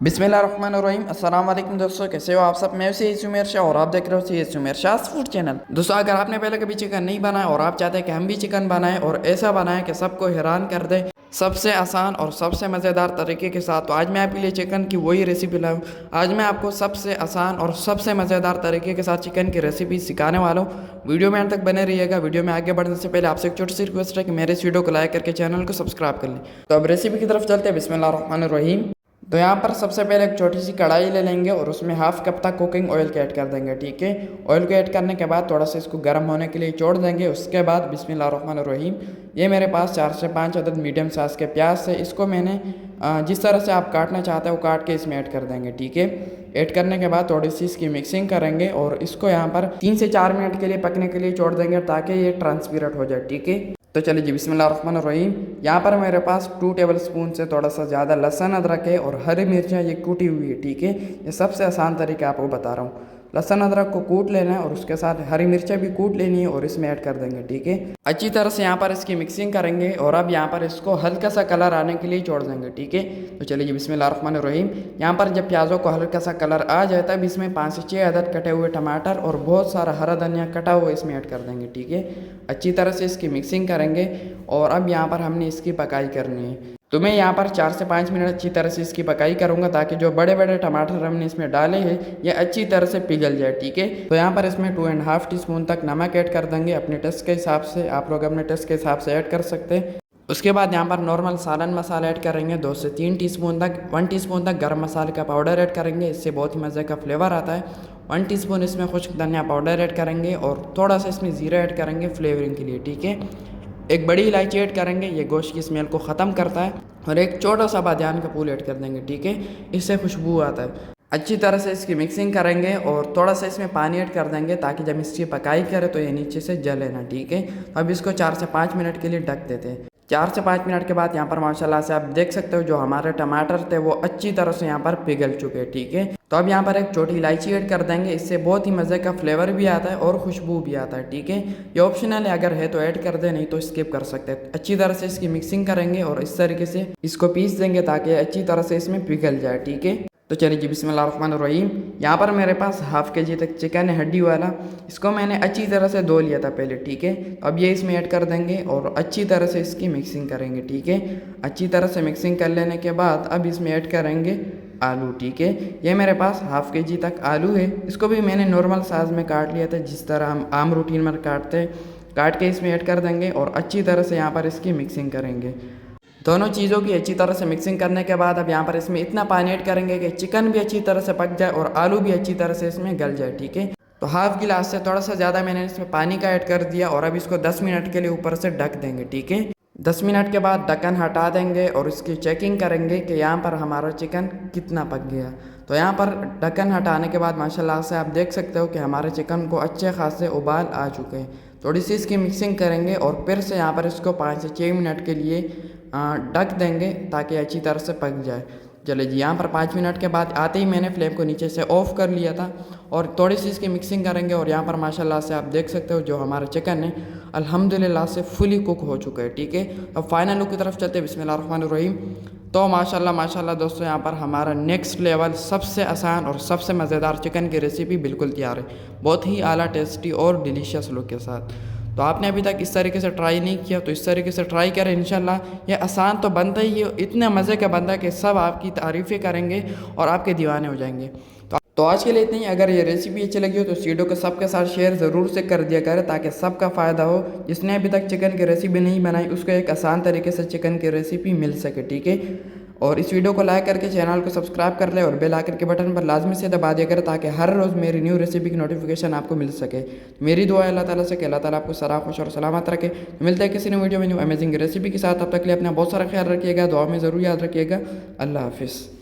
बिस्मिल्लाहिर्रहमानिर्रहीम अस्सलाम वालेकुम दोस्तों, कैसे हो आप सब। मैं सी उमेर शाह और आप देख रहे हो सी उमेर शाह फूड चैनल। दोस्तों, अगर आपने पहले कभी चिकन नहीं बनाया और आप चाहते हैं कि हम भी चिकन बनाएं और ऐसा बनाएं कि सबको हैरान कर दे सबसे आसान और सबसे मज़ेदार तरीके के साथ, तो आज मैं आपके लिए चिकन की वही रेसिपी लाऊं। आज मैं आपको सबसे आसान और सबसे मज़ेदार तरीके के साथ चिकन की रेसिपी सिखाने वाला हूँ। वीडियो में अंत तक बने रहिएगा। वीडियो में आगे बढ़ने से पहले आपसे एक छोटी सी रिक्वेस्ट है कि मेरे इस वीडियो को लाइक करके चैनल को सब्सक्राइब कर लें। तो अब रेसिपी की तरफ चलते हैं। बिस्मिल्लाहिर्रहमानिर्रहीम। तो यहाँ पर सबसे पहले एक छोटी सी कढ़ाई ले लेंगे और उसमें हाफ कप तक कुकिंग ऑयल के ऐड कर देंगे। ठीक है, ऑयल को ऐड करने के बाद थोड़ा सा इसको गर्म होने के लिए छोड़ देंगे। उसके बाद बिस्मिल्लाहिर्रहमानिर्रहीम, ये मेरे पास 4 से 5 अदद मीडियम साइज़ के प्याज है। इसको मैंने जिस तरह से आप काटना चाहते हो काट के इसमें ऐड कर देंगे। ठीक है, ऐड करने के बाद थोड़ी सी इसकी मिक्सिंग करेंगे और इसको यहाँ पर 3 से 4 मिनट के लिए पकने के लिए छोड़ देंगे ताकि ये ट्रांसपेरेंट हो जाए। ठीक है, तो चलिए जी, बिस्मिल्लाहिर्रहमानिर्रहीम। यहाँ पर मेरे पास 2 टेबल स्पून से थोड़ा सा ज़्यादा लहसुन अदरक है और हरी मिर्चियाँ ये कूटी हुई है। ठीक है, ये सबसे आसान तरीका आपको बता रहा हूँ। लहसुन अदरक को कूट लेना है और उसके साथ हरी मिर्चियाँ भी कूट लेनी है और इसमें ऐड कर देंगे। ठीक है, अच्छी तरह से यहाँ पर इसकी मिक्सिंग करेंगे और अब यहाँ पर इसको हल्का सा कलर आने के लिए छोड़ देंगे। ठीक है, तो चलिए जी, बिस्मिल्लाहिर्रहमानिर्रहीम। यहाँ पर जब प्याज़ों को हल्का सा कलर आ जाए तब इसमें 5 से 6 अदद कटे हुए टमाटर और बहुत सारा हरा धनिया कटा हुआ इसमें ऐड कर देंगे। ठीक है, अच्छी तरह से इसकी मिक्सिंग करेंगे और अब यहाँ पर हमने इसकी पकाई करनी है। तो मैं यहाँ पर 4 से 5 मिनट अच्छी तरह से इसकी पकाई करूँगा ताकि जो बड़े बड़े टमाटर हमने इसमें डाले हैं ये अच्छी तरह से पिघल जाए। ठीक है, तो यहाँ पर इसमें 2.5 टीस्पून तक नमक ऐड कर देंगे अपने टेस्ट के हिसाब से। आप लोग अपने टेस्ट के हिसाब से ऐड कर सकते हैं। उसके बाद यहाँ पर नॉर्मल सालन मसाला ऐड करेंगे 2 से 3 टीस्पून तक। 1 टीस्पून तक गर्म मसाले का पाउडर ऐड करेंगे, इससे बहुत ही मज़े का फ्लेवर आता है। 1 टीस्पून इसमें खुश्क धनिया पाउडर ऐड करेंगे और थोड़ा सा इसमें ज़ीरा ऐड करेंगे फ्लेवरिंग के लिए। ठीक है, एक बड़ी इलायची ऐड करेंगे, ये गोश्त की स्मेल को ख़त्म करता है। और एक छोटा सा बादियान का फूल ऐड कर देंगे। ठीक है, इससे खुशबू आता है। अच्छी तरह से इसकी मिक्सिंग करेंगे और थोड़ा सा इसमें पानी ऐड कर देंगे ताकि जब इसकी पकाई करें तो ये नीचे से जले ना। ठीक है, अब इसको 4 से 5 मिनट के लिए ढक देते हैं। 4 से 5 मिनट के बाद यहाँ पर माशाल्लाह से आप देख सकते हो जो हमारे टमाटर थे वो अच्छी तरह से यहाँ पर पिघल चुके हैं। ठीक है, तो अब यहाँ पर एक छोटी इलायची ऐड कर देंगे, इससे बहुत ही मज़े का फ्लेवर भी आता है और खुशबू भी आता है। ठीक है, ये ऑप्शनल है, अगर है तो ऐड कर दे, नहीं तो स्किप कर सकते हैं। अच्छी तरह से इसकी मिक्सिंग करेंगे और इस तरीके से इसको पीस देंगे ताकि अच्छी तरह से इसमें पिघल जाए। ठीक है, तो चलिए जी, बिस्मिल्लाहिर्रहमानिर्रहीम। यहाँ पर मेरे पास हाफ के जी तक चिकन है हड्डी वाला, इसको मैंने अच्छी तरह से धो लिया था पहले। ठीक है, अब ये इसमें ऐड कर देंगे और अच्छी तरह से इसकी मिक्सिंग करेंगे। ठीक है, अच्छी तरह से मिक्सिंग कर लेने के बाद अब इसमें ऐड करेंगे आलू। ठीक है, ये मेरे पास हाफ के जी तक आलू है, इसको भी मैंने नॉर्मल साइज़ में काट लिया था जिस तरह हम आम रूटीन में काटते हैं। काट के इसमें ऐड कर देंगे और अच्छी तरह से यहाँ पर इसकी मिक्सिंग करेंगे। दोनों चीज़ों की अच्छी तरह से मिक्सिंग करने के बाद अब यहाँ पर इसमें इतना पानी ऐड करेंगे कि चिकन भी अच्छी तरह से पक जाए और आलू भी अच्छी तरह से इसमें गल जाए। ठीक है, तो हाफ गिलास से थोड़ा सा ज़्यादा मैंने इसमें पानी का ऐड कर दिया और अब इसको 10 मिनट के लिए ऊपर से ढक देंगे। ठीक है, 10 मिनट के बाद ढक्कन हटा देंगे और इसकी चेकिंग करेंगे कि यहाँ पर हमारा चिकन कितना पक गया। तो यहाँ पर ढक्कन हटाने के बाद माशाल्लाह से आप देख सकते हो कि हमारे चिकन को अच्छे खासे उबाल आ चुके हैं। थोड़ी सी इसकी मिक्सिंग करेंगे और फिर से यहाँ पर इसको 5 से 6 मिनट के लिए ढक देंगे ताकि अच्छी तरह से पक जाए। चले जी, यहाँ पर 5 मिनट के बाद आते ही मैंने फ्लेम को नीचे से ऑफ कर लिया था और थोड़ी सी इसकी मिक्सिंग करेंगे और यहाँ पर माशाल्लाह से आप देख सकते हो जो हमारा चिकन है अल्हम्दुलिल्लाह से फुली कुक हो चुका है। ठीक है, अब फाइनल लुक की तरफ चलते हैं। बिस्मिल्लाहिर्रहमानिर्रहीम। तो माशाल्लाह दोस्तों, यहाँ पर हमारा नेक्स्ट लेवल सबसे आसान और सबसे मज़ेदार चिकन की रेसिपी बिल्कुल तैयार है, बहुत ही आला टेस्टी और डिलीशियस लुक के साथ। तो आपने अभी तक इस तरीके से ट्राई नहीं किया तो इस तरीके से ट्राई करें। इंशाल्लाह ये आसान तो बनता ही है, इतने मज़े का बनता है कि सब आपकी तारीफ़ें करेंगे और आपके दीवाने हो जाएंगे। तो आज के लिए इतना ही। अगर ये रेसिपी अच्छी लगी हो तो इस वीडियो को सबके साथ शेयर ज़रूर से कर दिया करें ताकि सबका फ़ायदा हो। जिसने अभी तक चिकन की रेसिपी नहीं बनाई उसको एक आसान तरीके से चिकन की रेसिपी मिल सके। ठीक है, और इस वीडियो को लाइक करके चैनल को सब्सक्राइब कर ले और बेल आइकन के बटन पर लाजमी से दबा दिया करें ताकि हर रोज़ मेरी न्यू रेसिपी की नोटिफिकेशन आपको मिल सके। मेरी दुआ है अल्लाह ताला से कि अल्लाह ताला आपको सरा खुश और सलामत रखे। मिलते हैं किसी नई वीडियो में न्यू अमेजिंग रेसिपी के साथ। तब तक के लिए अपना बहुत सारा ख्याल रखिएगा, दुआ में ज़रूर याद रखिएगा। अल्लाह हाफिज़।